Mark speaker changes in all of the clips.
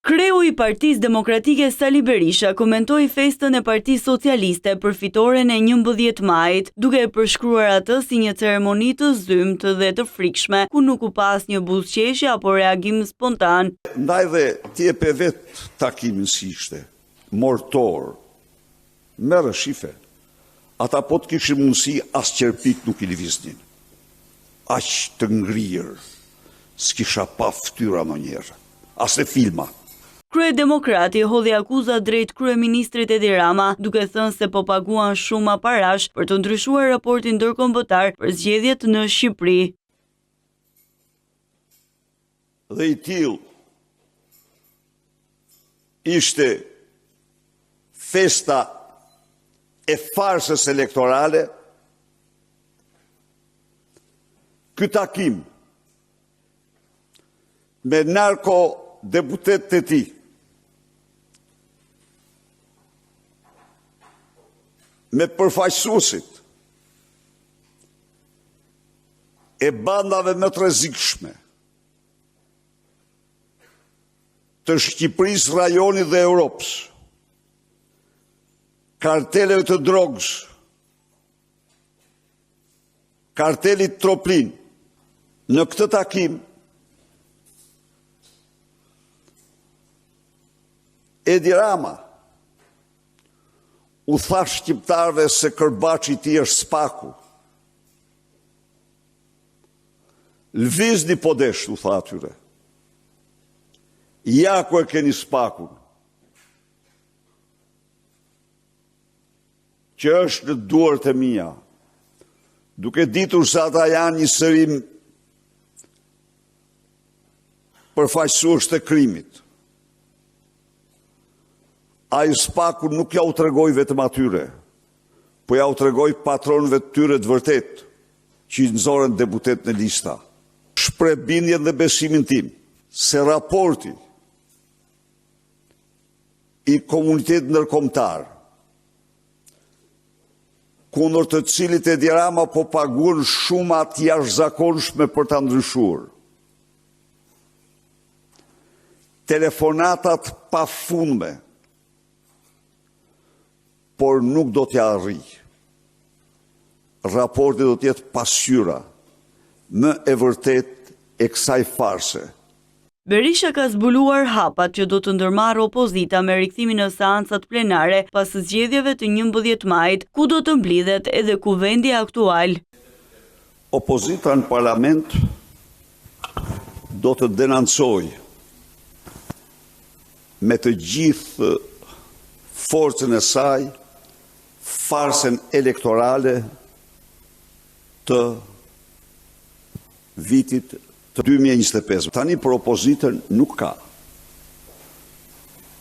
Speaker 1: Kreu i Partisë Demokratike Sali Berisha komentoi festën e Partisë Socialiste për fitoren e 11 majit, duke e përshkruar atë si një ceremoni të zymt dhe të frikshme, ku nuk u pas një buzëqeshje apo reagim spontan.
Speaker 2: Ndaj dhe ti e pe vetë takimin si ishte, mortor, merë shife, ata po të kishë mundësi as qerpik nuk i lëviznin. Aq të ngrirë, s'kisha pa ftyra më njerë, as e filma.
Speaker 1: Kryedemokrati hodhi akuza drejt kryeministrit Edi Rama, duke thënë se po paguan shumë parash për të ndryshuar raportin ndërkombëtar për zgjedhjet në Shqipëri.
Speaker 2: Dhe i tillë ishte festa e farsës elektorale, ky takim me narko deputet të tij, me përfaqësuesit e bandave më të rrezikshme të Shqipërisë, rajonit dhe Europës, karteleve të drogës, kartelit Troplin, në këtë takim Edi Rama u tha shqiptarëve se Kërbaçi i tij është spaku. Lëvizni po desh, u tha atyre. Ja ku e keni spakun, që është në duart e mia, duke ditur se ata janë një sërim përfaqësues të krimit. Ai spakun nuk ja u tregoj vetëm atyre, po ja u tregoj patronëve të tyre të vërtet, që i nxorën deputet në lista. Shpreh bindjen dhe besimin tim se raporti i komunitetit ndërkombëtar, kundër të cilit Edi Rama po paguan shuma të jashtëzakonshme për ta ndryshuar, telefonatat pafundme, por nuk do t'ja arrijë. Raporti do t'jetë pasqyra më e vërtet e kësaj farse.
Speaker 1: Berisha ka zbuluar hapat që do të ndërmarrë opozita me rikthimin në seancat plenare pas zgjedhjeve të 11 majit, ku do të mblidhet edhe kuvendi aktual.
Speaker 2: Opozita në parlament do të denancojë me të gjithë forcën e saj farsën elektorale të vitit të 2025. Tani për opozitën nuk ka.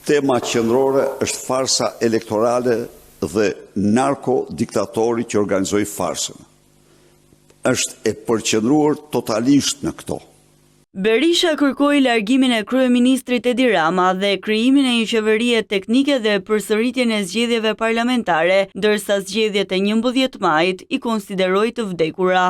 Speaker 2: Tema qendrore është farsa elektorale dhe narko-diktatori që organizoi farsën. Është e përqendruar totalisht në këto.
Speaker 1: Berisha kërkoi largimin e kryeministrit Edi Rama dhe krijimin e një qeverie teknike dhe përsëritjen e zgjedhjeve parlamentare, ndërsa zgjedhjet e 11 majit i konsideroi të vdekura.